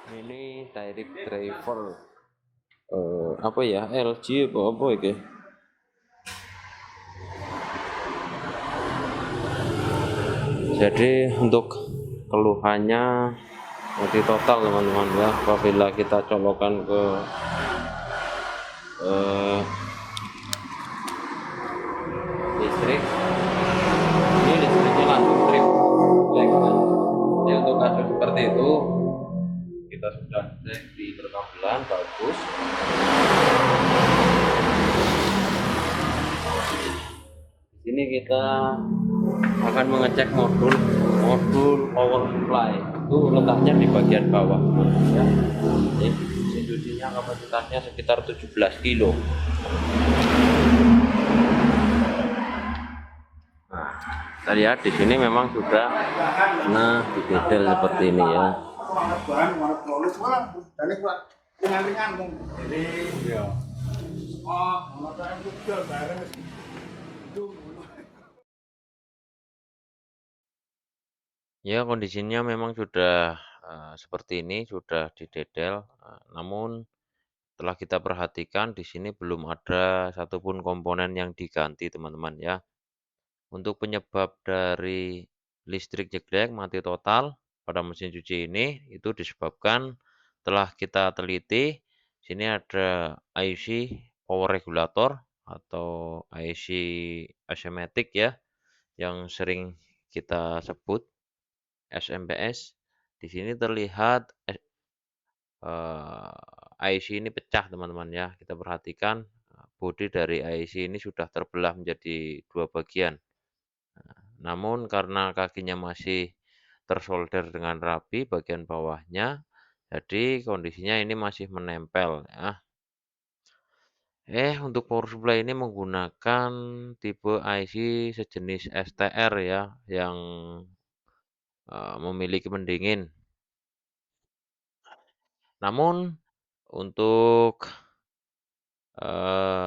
Ini direct driver apa ya, LG apa iki? Jadi untuk keluhannya mati total teman-teman ya, apabila kita colokan ke eh, listrik, ini listriknya langsung trip black kan. Jadi untuk kasus seperti itu kita sudah cek di perkabelan bagus. Di sini kita akan mengecek modul power supply, itu letaknya di bagian bawah ya. Ini mesin cucinya kapasitasnya sekitar 17 kilo. Nah, kita lihat di sini memang sudah di detail seperti ini ya. Ya, kondisinya memang sudah seperti ini, sudah didetail. Namun setelah kita perhatikan di sini belum ada satupun komponen yang diganti, teman-teman ya. Untuk penyebab dari listrik jeglek mati total pada mesin cuci ini itu disebabkan telah kita teliti. Sini ada IC power regulator atau IC asematic ya, yang sering kita sebut SMPS. Di sini terlihat IC ini pecah teman-teman ya. Kita perhatikan bodi dari IC ini sudah terbelah menjadi dua bagian. Namun karena kakinya masih tersolder dengan rapi bagian bawahnya, jadi kondisinya ini masih menempel ya. Untuk power supply ini menggunakan tipe IC sejenis STR ya, yang memiliki pendingin. Namun untuk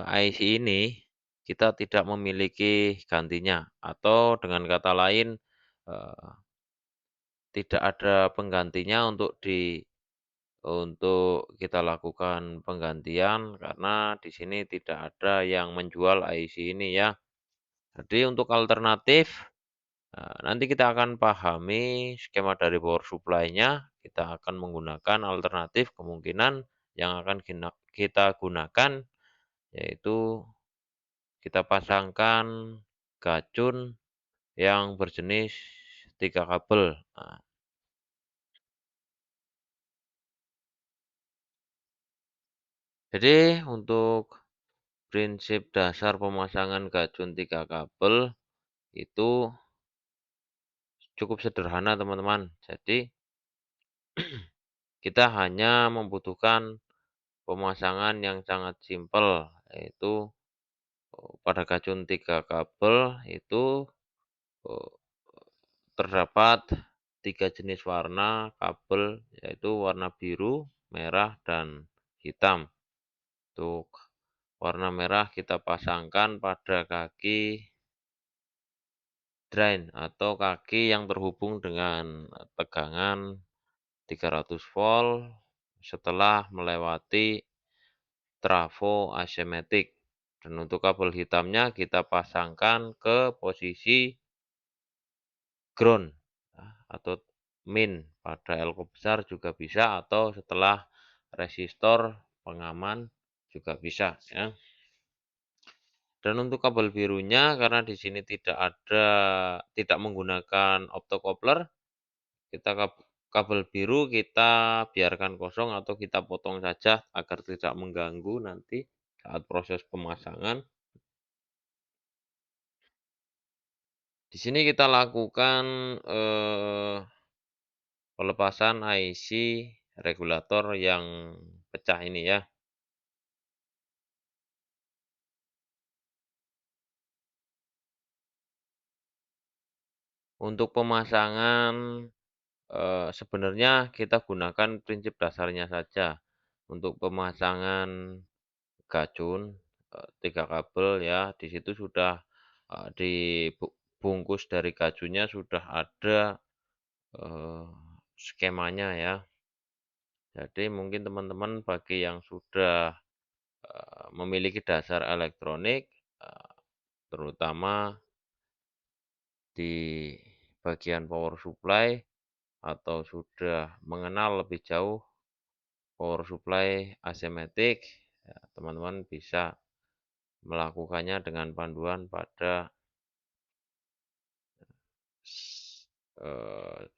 IC ini kita tidak memiliki gantinya, atau dengan kata lain eee, tidak ada penggantinya untuk kita lakukan penggantian, karena di sini tidak ada yang menjual IC ini ya. Jadi untuk alternatif, nanti kita akan pahami skema dari power supply-nya, kita akan menggunakan alternatif kemungkinan yang akan kita gunakan, yaitu kita pasangkan gacun yang berjenis 3 kabel. Nah, jadi untuk prinsip dasar pemasangan gacun 3 kabel itu cukup sederhana, teman-teman. Jadi kita hanya membutuhkan pemasangan yang sangat simpel, yaitu pada gacun 3 kabel itu eh, terdapat 3 jenis warna kabel, yaitu warna biru, merah, dan hitam. Untuk warna merah kita pasangkan pada kaki drain atau kaki yang terhubung dengan tegangan 300 volt setelah melewati trafo asematik. Dan untuk kabel hitamnya kita pasangkan ke posisi ground atau min pada elko besar juga bisa, atau setelah resistor pengaman juga bisa ya. Dan untuk kabel birunya, karena di sini tidak menggunakan optocoupler, kita kabel biru kita biarkan kosong atau kita potong saja agar tidak mengganggu nanti saat proses pemasangan. Di sini kita lakukan pelepasan IC regulator yang pecah ini ya. Untuk pemasangan sebenarnya kita gunakan prinsip dasarnya saja. Untuk pemasangan gacun 3 kabel ya, di situ sudah dibungkus dari gacunnya sudah ada skemanya ya. Jadi mungkin teman-teman bagi yang sudah, memiliki dasar elektronik, terutama di bagian power supply atau sudah mengenal lebih jauh power supply AC matic, ya teman-teman bisa melakukannya dengan panduan pada eee,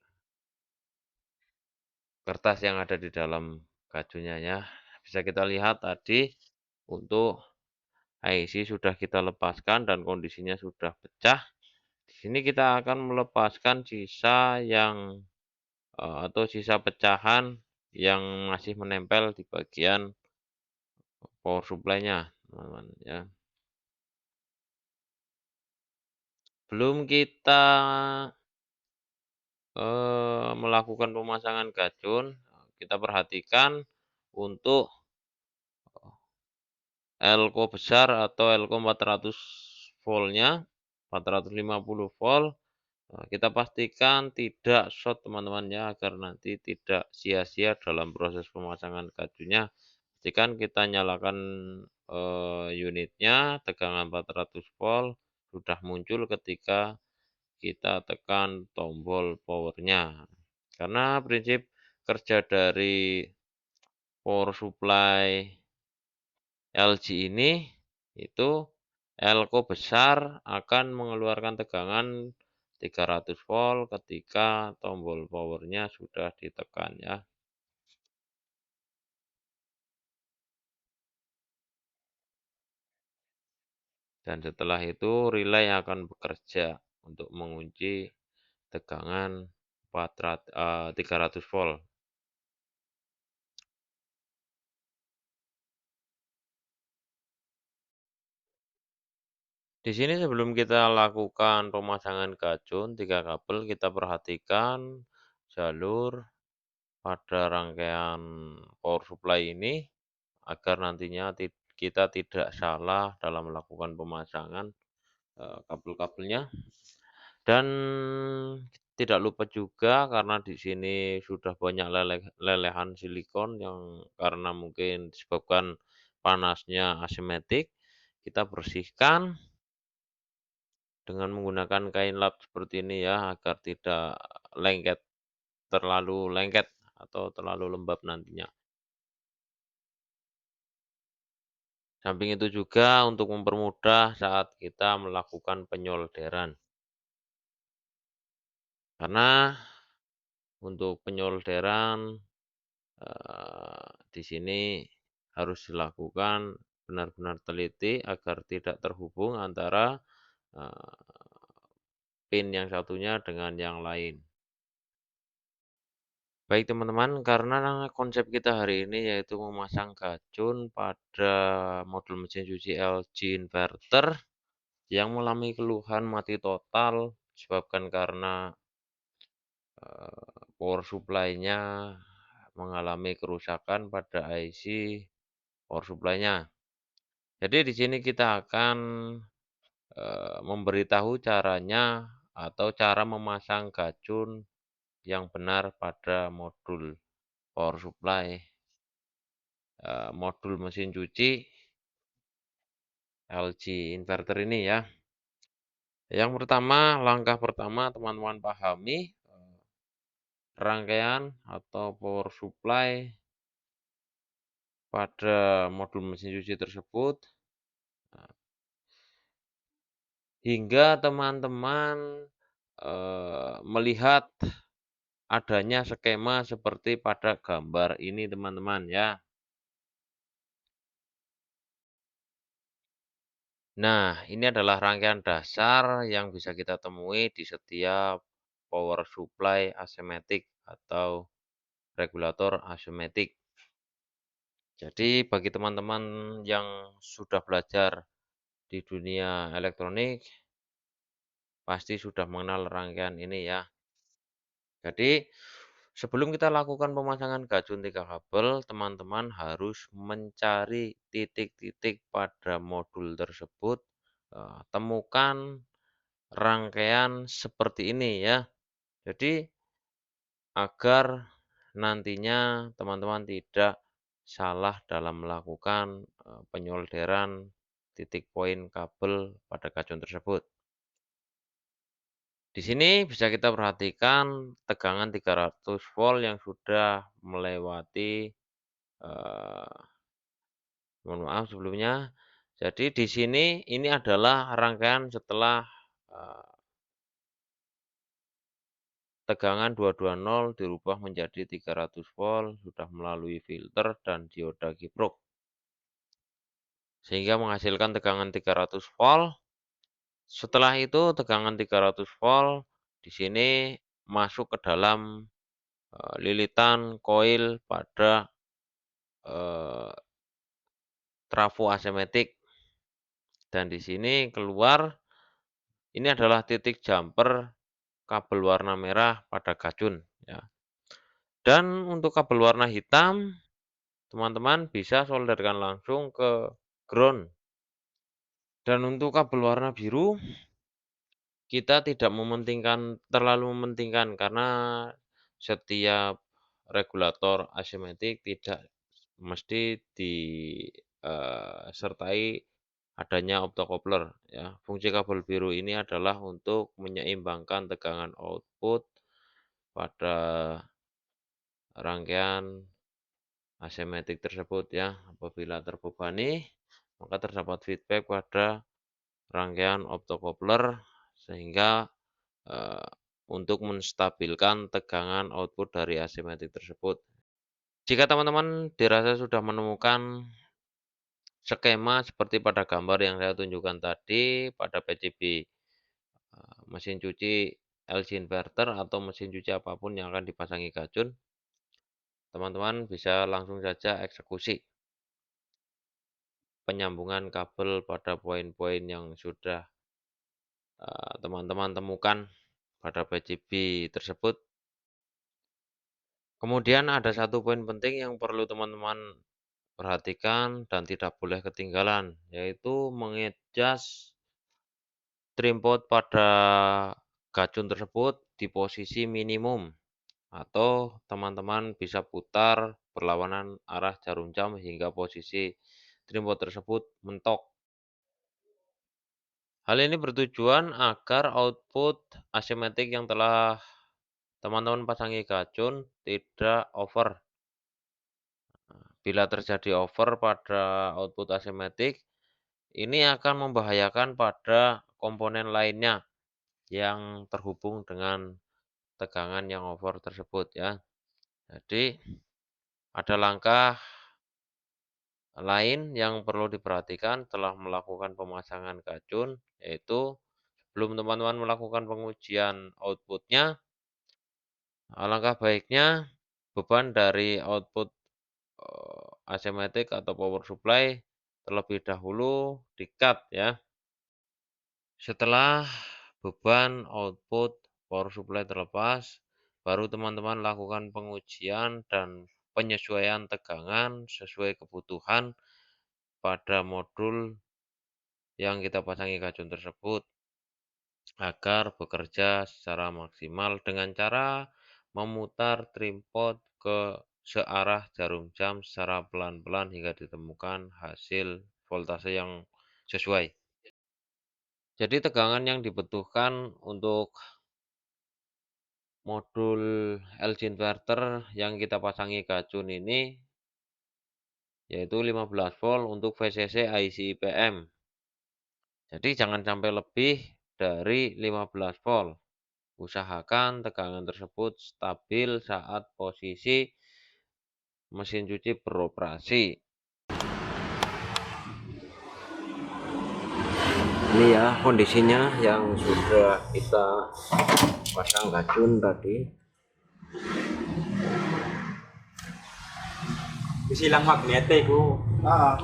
kertas yang ada di dalam gajunya ya. Bisa kita lihat tadi untuk IC sudah kita lepaskan dan kondisinya sudah pecah. Di sini kita akan melepaskan sisa yang, atau sisa pecahan yang masih menempel di bagian power supply-nya, teman-teman ya. Belum kita, melakukan pemasangan gajun, kita perhatikan untuk elko besar atau elko 400 voltnya, 450 volt, kita pastikan tidak short teman-teman ya, agar nanti tidak sia-sia dalam proses pemasangan gajunnya. Pastikan kita nyalakan, unitnya tegangan 400 volt sudah muncul ketika kita tekan tombol power-nya. Karena prinsip kerja dari power supply LG ini, itu elko besar akan mengeluarkan tegangan 300 volt ketika tombol power-nya sudah ditekan ya. Dan setelah itu relay akan bekerja untuk mengunci tegangan 300 volt. Di sini sebelum kita lakukan pemasangan gajun 3 kabel, kita perhatikan jalur pada rangkaian power supply ini agar nantinya kita tidak salah dalam melakukan pemasangan, kabel-kabelnya. Dan tidak lupa juga karena di sini sudah banyak lelehan silikon yang karena mungkin disebabkan panasnya asimetik, kita bersihkan dengan menggunakan kain lap seperti ini ya, agar tidak lengket, terlalu lengket atau terlalu lembab nantinya. Samping itu juga untuk mempermudah saat kita melakukan penyolderan. Karena untuk penyolderan, di sini harus dilakukan benar-benar teliti agar tidak terhubung antara, eee, pin yang satunya dengan yang lain. Baik teman-teman, karena konsep kita hari ini yaitu memasang gajun pada modul mesin cuci LG inverter yang mengalami keluhan mati total disebabkan karena, power supply-nya mengalami kerusakan pada IC power supply-nya. Jadi di sini kita akan, memberitahu caranya atau cara memasang gajun yang benar pada modul power supply, modul mesin cuci LG inverter ini ya. Yang pertama, langkah pertama teman-teman pahami, rangkaian atau power supply pada modul mesin cuci tersebut, hingga teman-teman, melihat adanya skema seperti pada gambar ini teman-teman ya. Nah, ini adalah rangkaian dasar yang bisa kita temui di setiap power supply asimetik atau regulator asimetik. Jadi bagi teman-teman yang sudah belajar di dunia elektronik, pasti sudah mengenal rangkaian ini ya. Jadi sebelum kita lakukan pemasangan gajun 3 kabel, teman-teman harus mencari titik-titik pada modul tersebut, temukan rangkaian seperti ini ya. Jadi agar nantinya teman-teman tidak salah dalam melakukan penyolderan titik poin kabel pada gajun tersebut. Di sini bisa kita perhatikan tegangan 300 volt yang sudah melewati, mohon maaf sebelumnya. Jadi di sini ini adalah rangkaian setelah tegangan 220 dirubah menjadi 300 volt, sudah melalui filter dan dioda kiprok. Sehingga menghasilkan tegangan 300 volt. Setelah itu tegangan 300 volt di sini masuk ke dalam lilitan koil pada trafo asematik. Dan di sini keluar, ini adalah titik jumper kabel warna merah pada gajun. Ya. Dan untuk kabel warna hitam, teman-teman bisa solderkan langsung ke ground. Dan untuk kabel warna biru, kita tidak terlalu mementingkan karena setiap regulator asematik tidak mesti disertai adanya optocoupler ya. Fungsi kabel biru ini adalah untuk menyeimbangkan tegangan output pada rangkaian asematik tersebut ya. Apabila terbebani, maka terdapat feedback pada rangkaian optocoupler sehingga untuk menstabilkan tegangan output dari asematik tersebut. Jika teman-teman dirasa sudah menemukan skema seperti pada gambar yang saya tunjukkan tadi pada PCB mesin cuci LG inverter atau mesin cuci apapun yang akan dipasangi gajun, teman-teman bisa langsung saja eksekusi penyambungan kabel pada poin-poin yang sudah teman-teman temukan pada PCB tersebut. Kemudian ada satu poin penting yang perlu teman-teman perhatikan dan tidak boleh ketinggalan, yaitu mengadjust trimpot pada gajun tersebut di posisi minimum atau teman-teman bisa putar berlawanan arah jarum jam hingga posisi trimpot tersebut mentok. Hal ini bertujuan agar output asematik yang telah teman-teman pasangi gajun tidak over. Bila terjadi over pada output asematik, ini akan membahayakan pada komponen lainnya yang terhubung dengan tegangan yang over tersebut ya. Jadi ada langkah lain yang perlu diperhatikan setelah melakukan pemasangan gajun, yaitu sebelum teman-teman melakukan pengujian outputnya, alangkah baiknya beban dari output asematik atau power supply terlebih dahulu di-cut ya. Setelah beban output power supply terlepas, baru teman-teman lakukan pengujian dan penyesuaian tegangan sesuai kebutuhan pada modul yang kita pasangi gajun tersebut agar bekerja secara maksimal dengan cara memutar trimpot ke searah jarum jam secara pelan-pelan hingga ditemukan hasil voltase yang sesuai. Jadi tegangan yang dibutuhkan untuk modul LG inverter yang kita pasangi gajun ini yaitu 15 volt untuk VCC IC IPM. Jadi jangan sampai lebih dari 15 volt. Usahakan tegangan tersebut stabil saat posisi mesin cuci beroperasi. Ini ya kondisinya yang sudah kita pasang gajun tadi. Silang magnetik ku. Wah,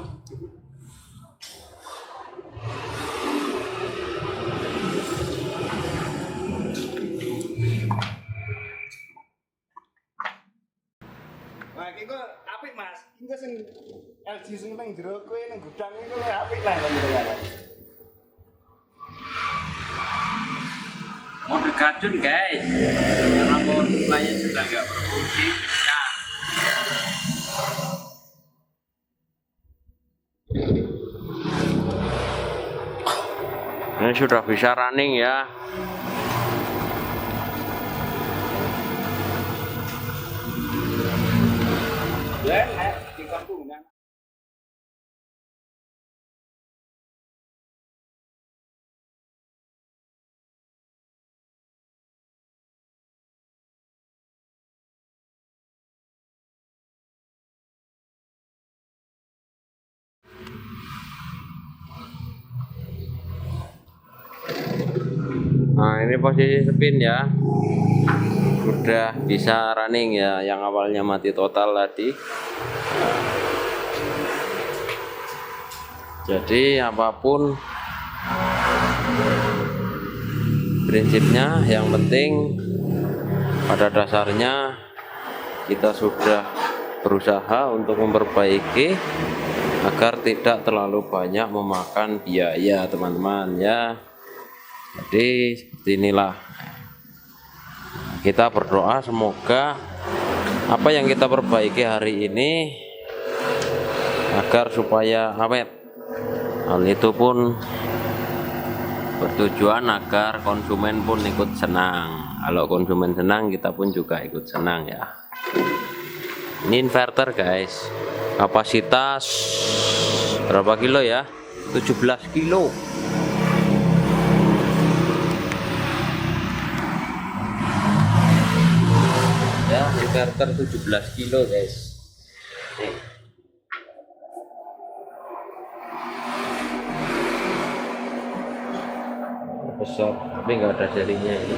iki kok apik, Mas. Iki sing LG sing nang jero kowe nang gudang iku apik lah gitu ya. Mode gajun guys, karena power supply sudah nggak berfungsi. Ya. Ini sudah bisa running ya. Ya, di kampung ya. Nah, ini posisi spin ya. Sudah bisa running ya, yang awalnya mati total tadi. Jadi apapun prinsipnya, yang penting pada dasarnya kita sudah berusaha untuk memperbaiki agar tidak terlalu banyak memakan biaya teman-teman ya. Jadi seperti inilah, kita berdoa semoga apa yang kita perbaiki hari ini agar supaya awet. Hal itu pun bertujuan agar konsumen pun ikut senang. Kalau konsumen senang, kita pun juga ikut senang ya. Ini inverter guys, kapasitas berapa kilo ya? 17 kilo. Ya, inverter 17 kilo guys. Nih. Besar, tapi nggak ada jarinya ini.